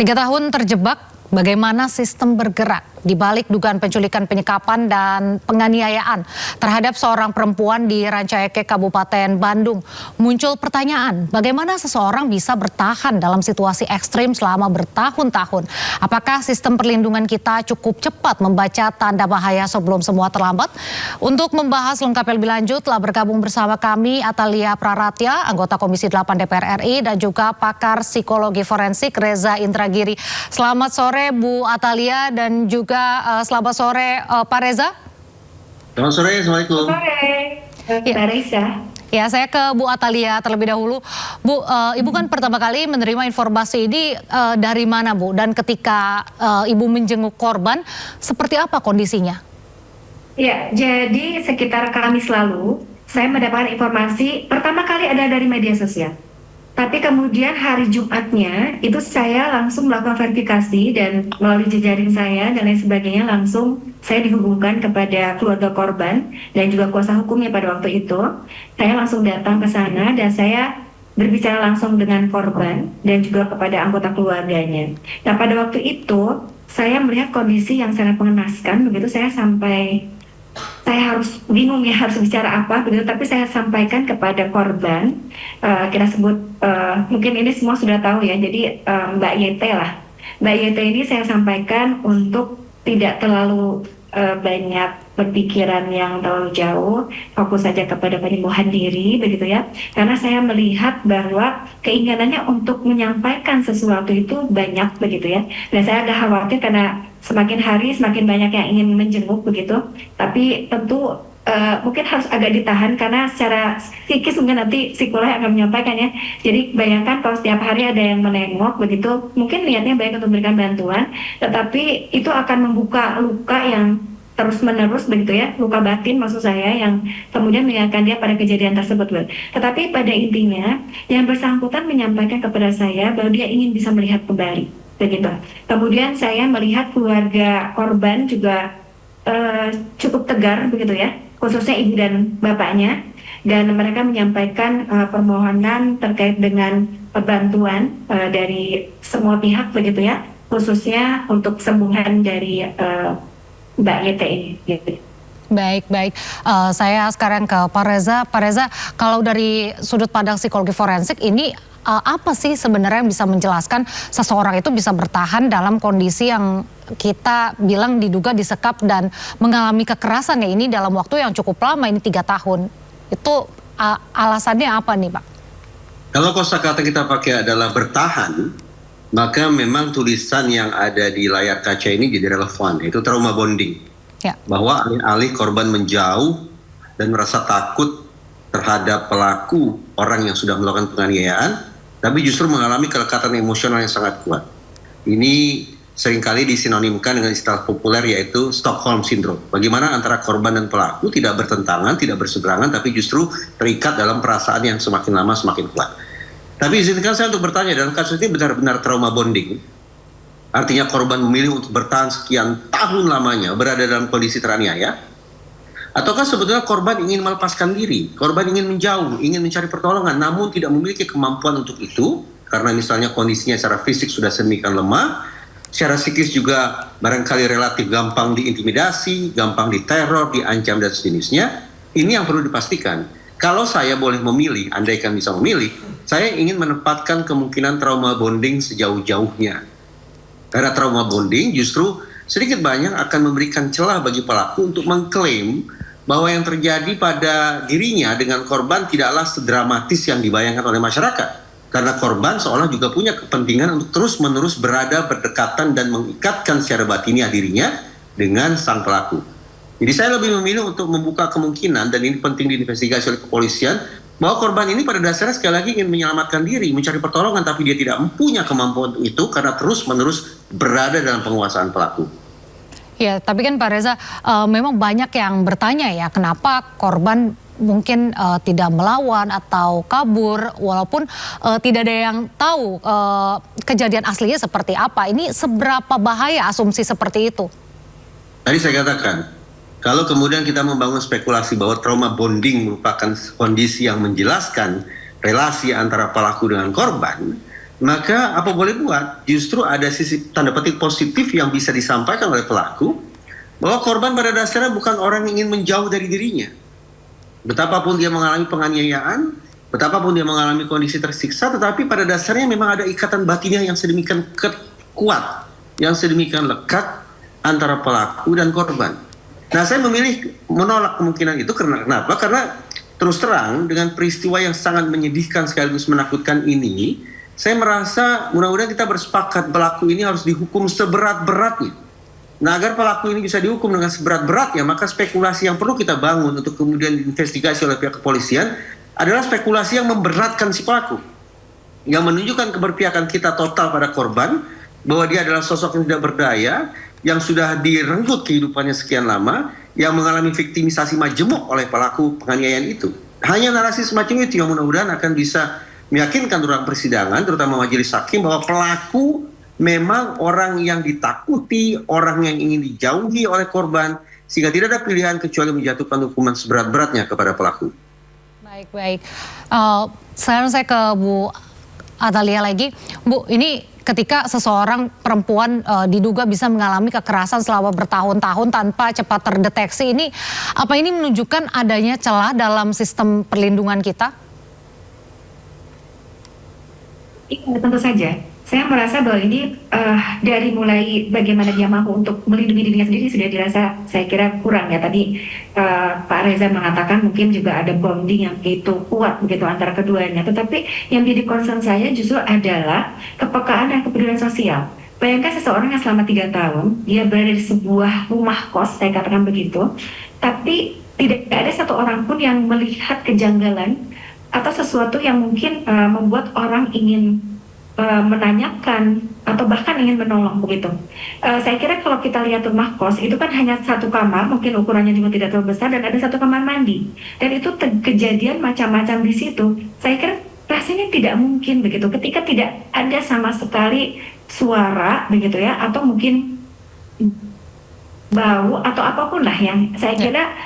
3 tahun terjebak, bagaimana sistem bergerak di balik dugaan penculikan, penyekapan, dan penganiayaan terhadap seorang perempuan di Rancaekek, Kabupaten Bandung. Muncul pertanyaan, bagaimana seseorang bisa bertahan dalam situasi ekstrim selama bertahun-tahun? Apakah sistem perlindungan kita cukup cepat membaca tanda bahaya sebelum semua terlambat? Untuk membahas lengkapnya lebih lanjut, telah bergabung bersama kami Atalia Praratya, anggota Komisi 8 DPR RI, dan juga pakar psikologi forensik Reza Indragiri. Selamat sore Bu Atalia dan juga selamat sore Pak Reza. Selamat sore, Assalamualaikum. Selamat sore, Mbak Reza. Ya, saya ke Bu Atalia terlebih dahulu. Bu, Ibu kan pertama kali menerima informasi ini dari mana, Bu? Dan ketika Ibu menjenguk korban, seperti apa kondisinya? Ya, jadi sekitar Kamis lalu, saya mendapatkan informasi pertama kali ada dari media sosial. Tapi kemudian hari Jumatnya, itu saya langsung melakukan verifikasi dan melalui jejaring saya dan lain sebagainya langsung saya dihubungkan kepada keluarga korban dan juga kuasa hukumnya pada waktu itu. Saya langsung datang ke sana dan saya berbicara langsung dengan korban dan juga kepada anggota keluarganya. Nah, pada waktu itu saya melihat kondisi yang sangat mengenaskan, begitu saya harus bingung ya harus bicara apa begitu, tapi saya sampaikan kepada korban, kita sebut mungkin ini semua sudah tahu ya, jadi Mbak YT lah. Mbak YT ini saya sampaikan untuk tidak terlalu banyak berpikiran yang terlalu jauh, fokus saja kepada penyembuhan diri begitu ya, karena saya melihat bahwa keinginannya untuk menyampaikan sesuatu itu banyak begitu ya, dan saya agak khawatir karena semakin hari semakin banyak yang ingin menjenguk begitu, tapi tentu mungkin harus agak ditahan karena secara psikis mungkin nanti psikolog akan menyampaikan ya. Jadi bayangkan kalau setiap hari ada yang menengok begitu, mungkin niatnya baik untuk memberikan bantuan, tetapi itu akan membuka luka yang terus menerus begitu ya, luka batin maksud saya, yang kemudian mengingatkan dia pada kejadian tersebut. Tetapi pada intinya yang bersangkutan menyampaikan kepada saya bahwa dia ingin bisa melihat kembali begitu. Kemudian saya melihat keluarga korban juga cukup tegar begitu ya, khususnya ibu dan bapaknya, dan mereka menyampaikan permohonan terkait dengan bantuan dari semua pihak begitu ya, khususnya untuk kesembuhan dari Mbak YT ini gitu. Baik. Saya sekarang ke Pak Reza. Pak Reza, kalau dari sudut pandang psikologi forensik ini apa sih sebenarnya yang bisa menjelaskan seseorang itu bisa bertahan dalam kondisi yang kita bilang diduga disekap dan mengalami kekerasan ya ini dalam waktu yang cukup lama, ini 3 tahun. Itu alasannya apa nih Pak? Kalau kosakata kita pakai adalah bertahan, maka memang tulisan yang ada di layar kaca ini jadi relevan, yaitu trauma bonding. Ya. Bahwa alih-alih korban menjauh dan merasa takut terhadap pelaku, orang yang sudah melakukan penganiayaan, tapi justru mengalami kelekatan emosional yang sangat kuat. Ini seringkali disinonimkan dengan istilah populer yaitu Stockholm Syndrome. Bagaimana antara korban dan pelaku tidak bertentangan, tidak berseberangan, tapi justru terikat dalam perasaan yang semakin lama semakin kuat. Tapi izinkan saya untuk bertanya, dalam kasus ini benar-benar trauma bonding? Artinya korban memilih untuk bertahan sekian tahun lamanya berada dalam kondisi teraniaya? Ataukah sebetulnya korban ingin melepaskan diri, korban ingin menjauh, ingin mencari pertolongan, namun tidak memiliki kemampuan untuk itu, karena misalnya kondisinya secara fisik sudah sedemikian lemah, secara psikis juga barangkali relatif gampang diintimidasi, gampang diteror, diancam dan sejenisnya. Ini yang perlu dipastikan. Kalau saya boleh memilih, andaikan bisa memilih, saya ingin menempatkan kemungkinan trauma bonding sejauh-jauhnya. Karena trauma bonding justru sedikit banyak akan memberikan celah bagi pelaku untuk mengklaim bahwa yang terjadi pada dirinya dengan korban tidaklah sedramatis yang dibayangkan oleh masyarakat. Karena korban seolah juga punya kepentingan untuk terus-menerus berada berdekatan dan mengikatkan secara batiniah dirinya dengan sang pelaku. Jadi saya lebih memilih untuk membuka kemungkinan, dan ini penting diinvestigasi oleh kepolisian, bahwa korban ini pada dasarnya sekali lagi ingin menyelamatkan diri, mencari pertolongan, tapi dia tidak mempunyai kemampuan untuk itu karena terus-menerus berada dalam penguasaan pelaku. Ya, tapi kan Pak Reza, memang banyak yang bertanya ya, kenapa korban mungkin tidak melawan atau kabur, walaupun tidak ada yang tahu kejadian aslinya seperti apa. Ini seberapa bahaya asumsi seperti itu? Tadi saya katakan, kalau kemudian kita membangun spekulasi bahwa trauma bonding merupakan kondisi yang menjelaskan relasi antara pelaku dengan korban, maka apa boleh buat, justru ada sisi tanda petik positif yang bisa disampaikan oleh pelaku, bahwa korban pada dasarnya bukan orang yang ingin menjauh dari dirinya. Betapapun dia mengalami penganiayaan, betapapun dia mengalami kondisi tersiksa, tetapi pada dasarnya memang ada ikatan batinnya yang sedemikian kuat, yang sedemikian lekat antara pelaku dan korban. Nah, saya memilih menolak kemungkinan itu kenapa? Karena terus terang dengan peristiwa yang sangat menyedihkan sekaligus menakutkan ini, saya merasa mudah-mudahan kita bersepakat pelaku ini harus dihukum seberat-beratnya. Nah, agar pelaku ini bisa dihukum dengan seberat-beratnya, maka spekulasi yang perlu kita bangun untuk kemudian diinvestigasi oleh pihak kepolisian adalah spekulasi yang memberatkan si pelaku, yang menunjukkan keberpihakan kita total pada korban, bahwa dia adalah sosok yang tidak berdaya, yang sudah direnggut kehidupannya sekian lama, yang mengalami viktimisasi majemuk oleh pelaku penganiayaan itu. Hanya narasi semacam itu yang mudah-mudahan akan bisa meyakinkan ruang persidangan, terutama majelis hakim, bahwa pelaku memang orang yang ditakuti, orang yang ingin dijauhi oleh korban, sehingga tidak ada pilihan kecuali menjatuhkan hukuman seberat-beratnya kepada pelaku. Baik. Sekarang saya ke Bu Atalia lagi. Bu, ini ketika seseorang perempuan diduga bisa mengalami kekerasan selama bertahun-tahun tanpa cepat terdeteksi, apa ini menunjukkan adanya celah dalam sistem perlindungan kita? Iya, tentu saja. Saya merasa bahwa ini dari mulai bagaimana dia mampu untuk melindungi dirinya sendiri sudah dirasa, saya kira kurang ya. Tadi Pak Reza mengatakan mungkin juga ada bonding yang begitu kuat begitu antara keduanya. Tetapi yang menjadi concern saya justru adalah kepekaan dan kepedulian sosial. Bayangkan seseorang yang selama 3 tahun dia berada di sebuah rumah kos, saya katakan begitu, tapi tidak ada satu orang pun yang melihat kejanggalan atau sesuatu yang mungkin membuat orang ingin menanyakan atau bahkan ingin menolong begitu. Saya kira kalau kita lihat rumah kos itu kan hanya satu kamar, mungkin ukurannya juga tidak terlalu besar, dan ada satu kamar mandi, dan itu kejadian macam-macam di situ. Saya kira rasanya tidak mungkin begitu ketika tidak ada sama sekali suara begitu ya, atau mungkin bau atau apapun lah yang saya kira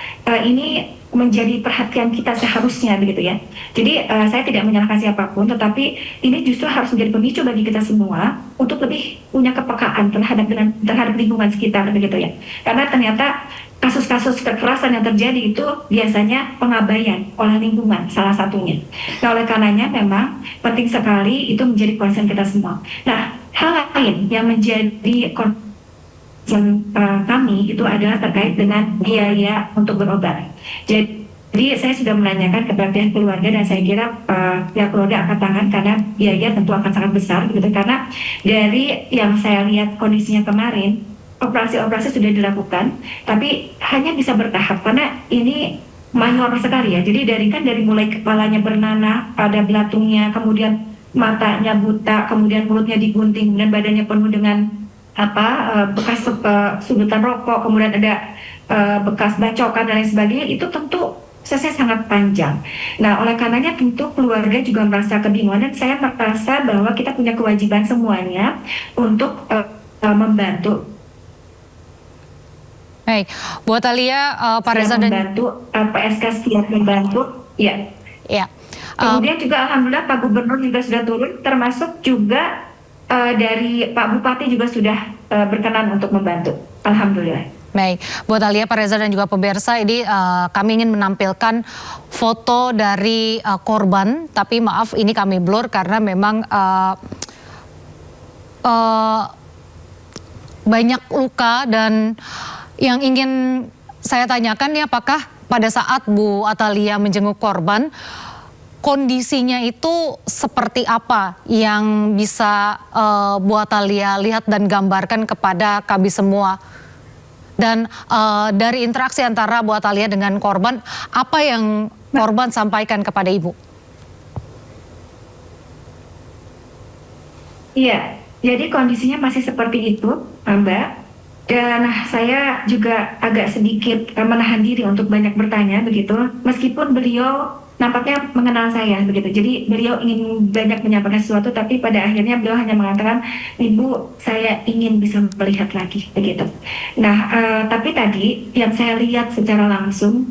ini menjadi perhatian kita seharusnya begitu ya. Jadi saya tidak menyalahkan siapapun, tetapi ini justru harus menjadi pemicu bagi kita semua untuk lebih punya kepekaan terhadap lingkungan sekitar begitu ya. Karena ternyata kasus-kasus kekerasan yang terjadi itu biasanya pengabaian oleh lingkungan salah satunya. Nah, oleh karenanya memang penting sekali itu menjadi concern kita semua. Nah, hal lain yang menjadi kami itu adalah terkait dengan biaya untuk berobat. Jadi saya sudah menanyakan kepada pihak keluarga, dan saya kira pihak keluarga angkat tangan karena biaya tentu akan sangat besar gitu. Karena dari yang saya lihat kondisinya kemarin, operasi-operasi sudah dilakukan, tapi hanya bisa bertahap karena ini mayor sekali ya. Jadi dari mulai kepalanya bernanah, ada belatungnya, kemudian matanya buta, kemudian mulutnya digunting, kemudian badannya penuh dengan bekas sudutan rokok, kemudian ada bekas bacokan dan lain sebagainya, itu tentu prosesnya sangat panjang. Nah, oleh karenanya tentu keluarga juga merasa kebingungan, dan saya merasa bahwa kita punya kewajiban semuanya untuk membantu. Baik, Bu Atalia, Pak Reza dan membantu PSK siap membantu, ya. Kemudian juga alhamdulillah Pak Gubernur juga sudah turun, termasuk juga dari Pak Bupati juga sudah berkenan untuk membantu. Alhamdulillah. Baik, Bu Atalia, Pak Reza dan juga pemirsa, ini kami ingin menampilkan foto dari korban, tapi maaf ini kami blur karena memang banyak luka, dan yang ingin saya tanyakan nih, apakah pada saat Bu Atalia menjenguk korban, kondisinya itu seperti apa yang bisa Bu Atalia lihat dan gambarkan kepada kami semua? Dan dari interaksi antara Bu Atalia dengan korban, apa yang korban sampaikan kepada Ibu? Iya, jadi kondisinya masih seperti itu, Mbak. Dan saya juga agak sedikit menahan diri untuk banyak bertanya begitu, meskipun beliau nampaknya mengenal saya begitu. Jadi beliau ingin banyak menyampaikan sesuatu, tapi pada akhirnya beliau hanya mengatakan, "Ibu, saya ingin bisa melihat lagi," begitu. Nah, tapi tadi yang saya lihat secara langsung,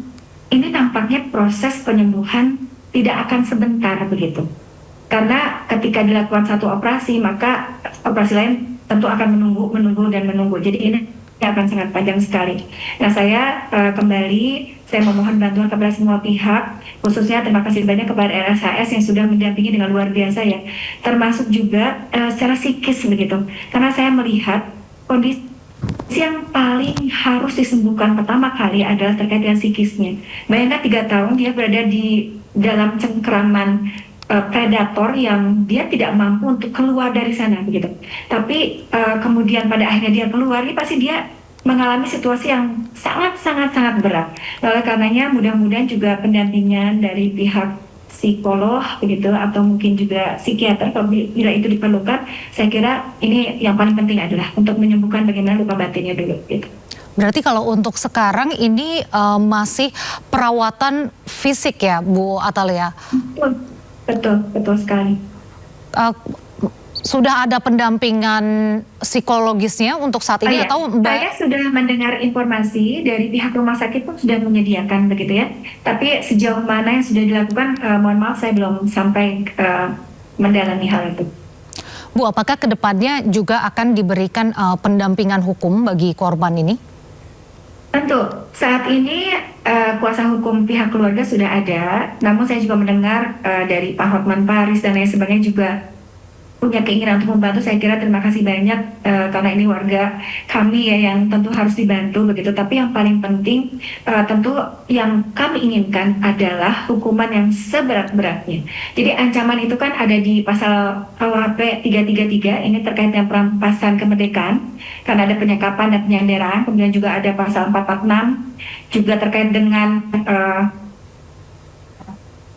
ini nampaknya proses penyembuhan tidak akan sebentar begitu. Karena ketika dilakukan satu operasi, maka operasi lain tentu akan menunggu. Jadi ini akan sangat panjang sekali. Nah, saya saya memohon bantuan kepada semua pihak, khususnya terima kasih banyak kepada RSHS yang sudah mendampingi dengan luar biasa ya, termasuk juga secara psikis begitu. Karena saya melihat kondisi yang paling harus disembuhkan pertama kali adalah terkait dengan psikisnya. Bayangkan 3 tahun dia berada di dalam cengkraman predator yang dia tidak mampu untuk keluar dari sana begitu. Tapi kemudian pada akhirnya dia keluar, ini pasti dia mengalami situasi yang sangat berat. Oleh karenanya mudah-mudahan juga pendampingan dari pihak psikolog begitu atau mungkin juga psikiater kalau bila itu diperlukan. Saya kira ini yang paling penting adalah untuk menyembuhkan bagaimana luka batinnya dulu gitu. Berarti kalau untuk sekarang ini masih perawatan fisik ya Bu Atalia? Betul sekali. Sudah ada pendampingan psikologisnya untuk saat ini atau Mbak? Saya sudah mendengar informasi dari pihak rumah sakit pun sudah menyediakan begitu ya. Tapi sejauh mana yang sudah dilakukan, mohon maaf saya belum sampai mendalami hal itu. Bu, apakah kedepannya juga akan diberikan pendampingan hukum bagi korban ini? Tentu, saat ini kuasa hukum pihak keluarga sudah ada, namun saya juga mendengar dari Pak Hotman Paris dan lain sebagainya juga punya keinginan untuk membantu. Saya kira terima kasih banyak karena ini warga kami ya yang tentu harus dibantu begitu. Tapi yang paling penting tentu yang kami inginkan adalah hukuman yang seberat-beratnya. Jadi ancaman itu kan ada di pasal KUHP 333, ini terkait dengan perampasan kemerdekaan karena ada penyekapan dan penyanderaan. Kemudian juga ada pasal 446 juga terkait dengan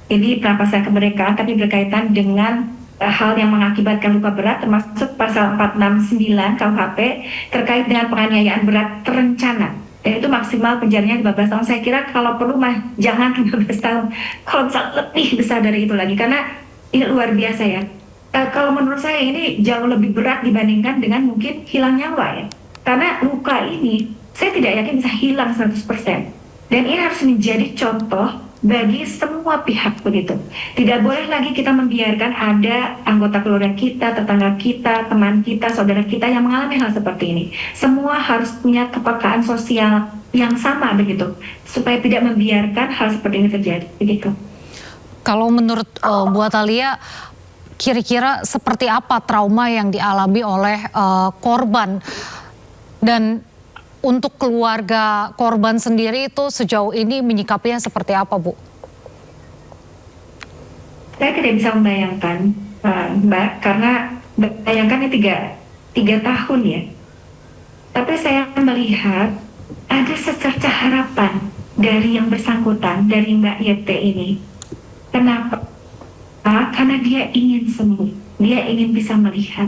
ini perampasan kemerdekaan tapi berkaitan dengan hal yang mengakibatkan luka berat, termasuk pasal 469 KUHP terkait dengan penganiayaan berat terencana, dan itu maksimal penjaranya 15 tahun. Saya kira kalau perlu jangan 15 tahun, kalau bisa lebih besar dari itu lagi, karena ini luar biasa ya. Kalau menurut saya ini jauh lebih berat dibandingkan dengan mungkin hilang nyawa ya, karena luka ini saya tidak yakin bisa hilang 100%, dan ini harus menjadi contoh bagi semua pihak begitu. Tidak boleh lagi kita membiarkan ada anggota keluarga kita, tetangga kita, teman kita, saudara kita yang mengalami hal seperti ini. Semua harus punya kepekaan sosial yang sama begitu, supaya tidak membiarkan hal seperti ini terjadi begitu. Kalau menurut Bu Atalia, kira-kira seperti apa trauma yang dialami oleh korban, dan untuk keluarga korban sendiri itu sejauh ini menyikapinya seperti apa, Bu? Saya tidak bisa membayangkan, Mbak, karena bayangkan ini tiga tahun ya. Tapi saya melihat ada secercah harapan dari yang bersangkutan, dari Mbak Yete ini. Kenapa? Karena dia ingin sembuh, dia ingin bisa melihat.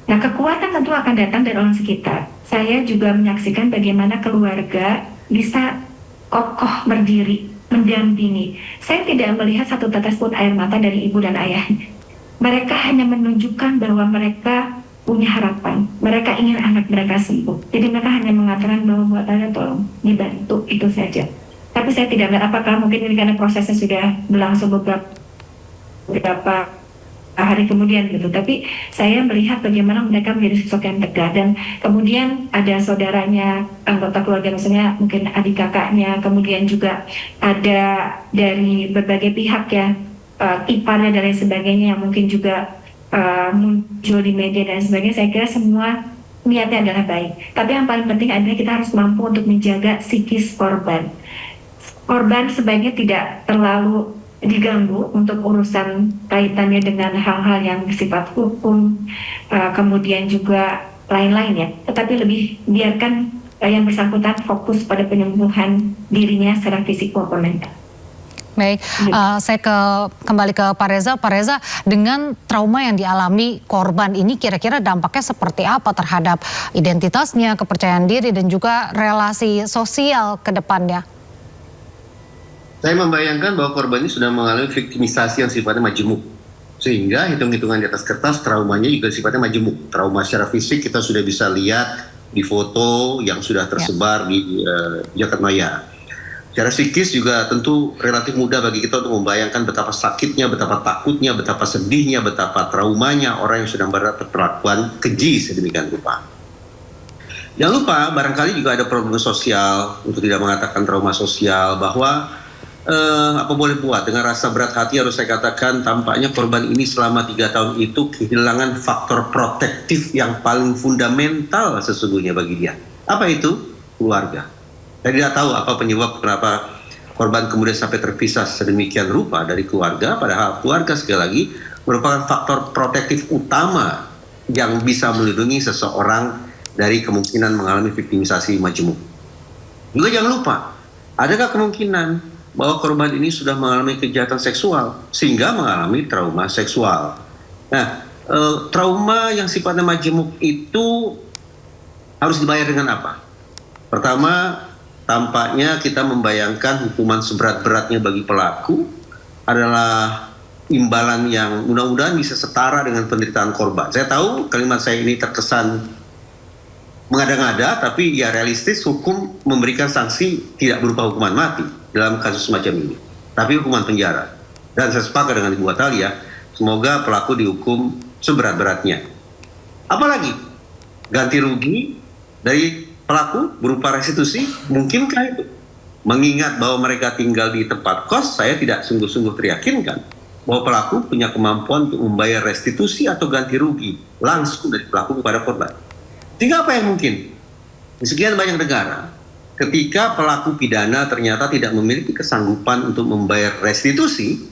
Nah, kekuatan tentu akan datang dari orang sekitar. Saya juga menyaksikan bagaimana keluarga bisa kokoh berdiri, mendampingi. Saya tidak melihat satu tetes pun air mata dari ibu dan ayahnya. Mereka hanya menunjukkan bahwa mereka punya harapan. Mereka ingin anak mereka sembuh. Jadi mereka hanya mengatakan bahwa buat saya tolong dibantu, itu saja. Tapi saya tidak melihat apakah mungkin ini karena prosesnya sudah berlangsung beberapa hari kemudian gitu, tapi saya melihat bagaimana mereka menjadi sosok yang tegar, dan kemudian ada saudaranya, anggota keluarga, misalnya mungkin adik kakaknya, kemudian juga ada dari berbagai pihak ya, iparnya dan lain sebagainya yang mungkin juga muncul di media dan sebagainya. Saya kira semua niatnya adalah baik, tapi yang paling penting adalah kita harus mampu untuk menjaga psikis korban. Korban sebaiknya tidak terlalu diganggu untuk urusan kaitannya dengan hal-hal yang bersifat hukum, kemudian juga lain-lain ya. Tetapi lebih biarkan yang bersangkutan fokus pada penyembuhan dirinya secara fisik maupun mental. Baik, saya kembali ke Pak Reza. Pak Reza, dengan trauma yang dialami korban ini kira-kira dampaknya seperti apa terhadap identitasnya, kepercayaan diri, dan juga relasi sosial ke depannya? Saya membayangkan bahwa korban ini sudah mengalami viktimisasi yang sifatnya majemuk. Sehingga hitung-hitungan di atas kertas traumanya juga sifatnya majemuk. Trauma secara fisik kita sudah bisa lihat di foto yang sudah tersebar di jagat maya. Secara psikis juga tentu relatif mudah bagi kita untuk membayangkan betapa sakitnya, betapa takutnya, betapa sedihnya, betapa traumanya orang yang sedang mendapat perlakuan keji sedemikian rupa. Jangan lupa, barangkali juga ada problem sosial, untuk tidak mengatakan trauma sosial, bahwa apa boleh buat, dengan rasa berat hati harus saya katakan tampaknya korban ini selama 3 tahun itu kehilangan faktor protektif yang paling fundamental sesungguhnya bagi dia. Apa itu? Keluarga. Saya tidak tahu apa penyebab kenapa korban kemudian sampai terpisah sedemikian rupa dari keluarga, padahal keluarga sekali lagi merupakan faktor protektif utama yang bisa melindungi seseorang dari kemungkinan mengalami viktimisasi majemuk. Juga jangan lupa, adakah kemungkinan bahwa korban ini sudah mengalami kejahatan seksual sehingga mengalami trauma seksual. Nah, trauma yang sifatnya majemuk itu harus dibayar dengan apa? Pertama, tampaknya kita membayangkan hukuman seberat-beratnya bagi pelaku adalah imbalan yang mudah-mudahan bisa setara dengan penderitaan korban. Saya tahu kalimat saya ini terkesan mengada-ngada, tapi ya realistis, hukum memberikan sanksi tidak berupa hukuman mati dalam kasus semacam ini, tapi hukuman penjara. Dan saya sepakat dengan Ibu Atalia, semoga pelaku dihukum seberat-beratnya. Apalagi ganti rugi dari pelaku berupa restitusi, mungkinkah itu? Mengingat bahwa mereka tinggal di tempat kos, saya tidak sungguh-sungguh teryakinkan bahwa pelaku punya kemampuan untuk membayar restitusi atau ganti rugi langsung dari pelaku kepada korban. Sehingga apa yang mungkin? Di sekian banyak negara, ketika pelaku pidana ternyata tidak memiliki kesanggupan untuk membayar restitusi,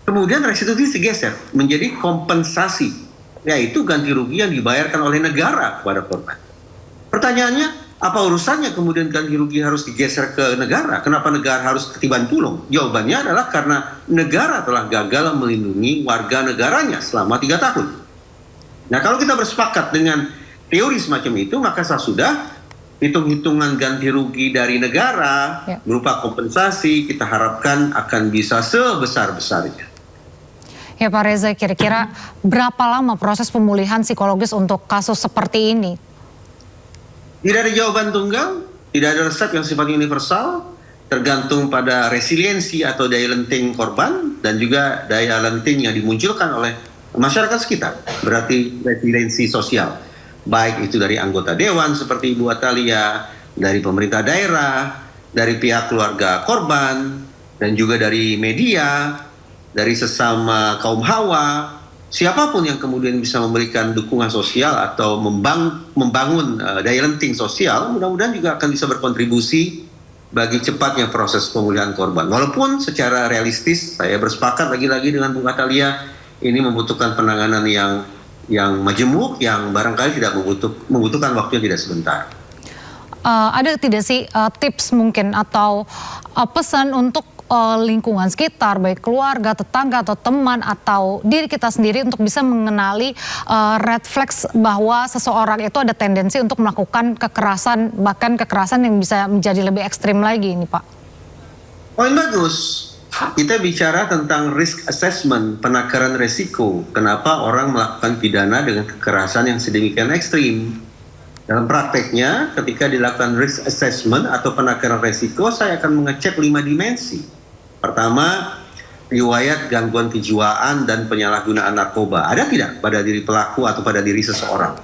kemudian restitusi digeser menjadi kompensasi, yaitu ganti rugi yang dibayarkan oleh negara kepada korban. Pertanyaannya, apa urusannya kemudian ganti rugi harus digeser ke negara? Kenapa negara harus ketiban pulung? Jawabannya adalah karena negara telah gagal melindungi warga negaranya selama 3 tahun. Nah, kalau kita bersepakat dengan teori semacam itu, maka sudah hitung-hitungan ganti rugi dari negara berupa kompensasi kita harapkan akan bisa sebesar-besarnya. Ya Pak Reza, kira-kira berapa lama proses pemulihan psikologis untuk kasus seperti ini? Tidak ada jawaban tunggal, tidak ada resep yang sifatnya universal, tergantung pada resiliensi atau daya lenting korban dan juga daya lenting yang dimunculkan oleh masyarakat sekitar, berarti resiliensi sosial. Baik itu dari anggota dewan seperti Ibu Atalia, dari pemerintah daerah, dari pihak keluarga korban, dan juga dari media, dari sesama kaum hawa, siapapun yang kemudian bisa memberikan dukungan sosial atau membangun daya lenting sosial, mudah-mudahan juga akan bisa berkontribusi bagi cepatnya proses pemulihan korban. Walaupun secara realistis, saya bersepakat lagi-lagi dengan Bu Atalia, ini membutuhkan penanganan yang majemuk, yang barangkali tidak membutuhkan waktu yang tidak sebentar. Ada tidak sih tips mungkin atau pesan untuk lingkungan sekitar, baik keluarga, tetangga, atau teman, atau diri kita sendiri untuk bisa mengenali red flags bahwa seseorang itu ada tendensi untuk melakukan kekerasan, bahkan kekerasan yang bisa menjadi lebih ekstrim lagi ini Pak? Poin bagus. Kita bicara tentang risk assessment, penakaran resiko. Kenapa orang melakukan pidana dengan kekerasan yang sedemikian ekstrim? Dalam prakteknya, ketika dilakukan risk assessment atau penakaran resiko, saya akan mengecek 5 dimensi. Pertama, riwayat gangguan kejiwaan dan penyalahgunaan narkoba. Ada tidak pada diri pelaku atau pada diri seseorang?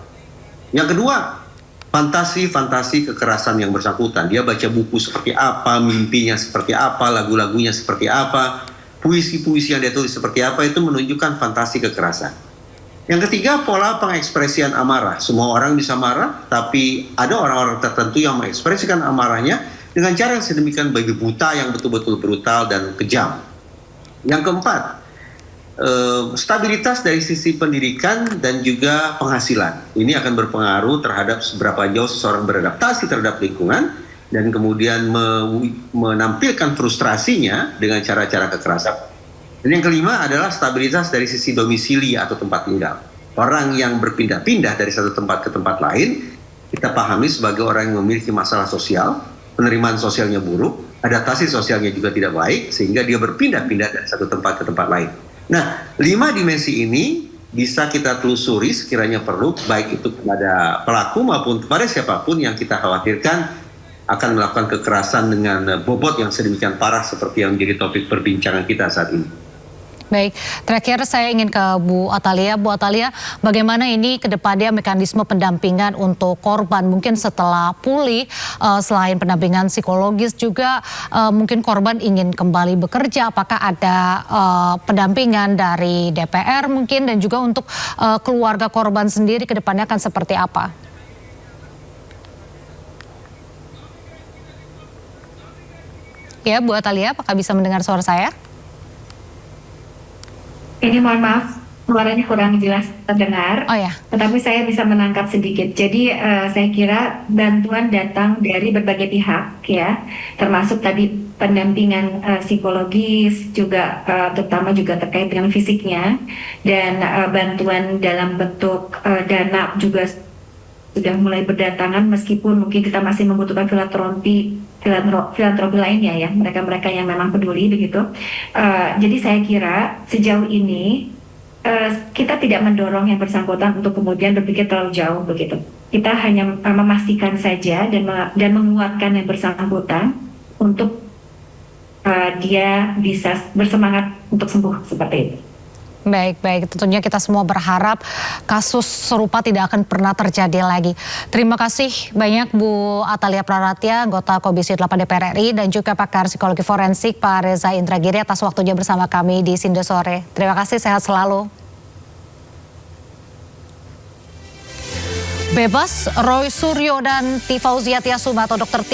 Yang kedua, fantasi-fantasi kekerasan yang bersangkutan. Dia baca buku seperti apa, mimpinya seperti apa, lagu-lagunya seperti apa, puisi-puisi yang dia tulis seperti apa, itu menunjukkan fantasi kekerasan. Yang ketiga, pola pengekspresian amarah. Semua orang bisa marah, tapi ada orang-orang tertentu yang mengekspresikan amarahnya dengan cara yang sedemikian babi buta yang betul-betul brutal dan kejam. Yang keempat, stabilitas dari sisi pendidikan dan juga penghasilan. Ini akan berpengaruh terhadap seberapa jauh seseorang beradaptasi terhadap lingkungan dan kemudian menampilkan frustrasinya dengan cara-cara kekerasan. Dan yang kelima adalah stabilitas dari sisi domisili atau tempat tinggal. Orang yang berpindah-pindah dari satu tempat ke tempat lain, kita pahami sebagai orang yang memiliki masalah sosial, penerimaan sosialnya buruk, adaptasi sosialnya juga tidak baik, sehingga dia berpindah-pindah dari satu tempat ke tempat lain. Nah, 5 dimensi ini bisa kita telusuri sekiranya perlu, baik itu kepada pelaku maupun kepada siapapun yang kita khawatirkan akan melakukan kekerasan dengan bobot yang sedemikian parah seperti yang menjadi topik perbincangan kita saat ini. Baik, terakhir saya ingin ke Bu Atalia. Bu Atalia, bagaimana ini ke depannya mekanisme pendampingan untuk korban? Mungkin setelah pulih, selain pendampingan psikologis juga mungkin korban ingin kembali bekerja. Apakah ada pendampingan dari DPR mungkin dan juga untuk keluarga korban sendiri ke depannya akan seperti apa? Ya, Bu Atalia, apakah bisa mendengar suara saya? Ini mohon maaf, suaranya kurang jelas terdengar, tetapi saya bisa menangkap sedikit. Jadi saya kira bantuan datang dari berbagai pihak, ya, termasuk tadi pendampingan psikologis, juga terutama juga terkait dengan fisiknya, dan bantuan dalam bentuk dana juga sudah mulai berdatangan, meskipun mungkin kita masih membutuhkan filantropi lainnya, ya, mereka-mereka yang memang peduli begitu. Jadi saya kira sejauh ini kita tidak mendorong yang bersangkutan untuk kemudian berpikir terlalu jauh begitu. Kita hanya memastikan saja dan menguatkan yang bersangkutan untuk dia bisa bersemangat untuk sembuh seperti itu. Baik. Tentunya kita semua berharap kasus serupa tidak akan pernah terjadi lagi. Terima kasih banyak Bu Atalia Praratya, anggota Komisi 8 DPR RI, dan juga pakar psikologi forensik Pak Reza Indragiri atas waktunya bersama kami di Sindo Sore. Terima kasih, sehat selalu. Bebas Roy Suryo dan Tifauziatia Suma atau Dr.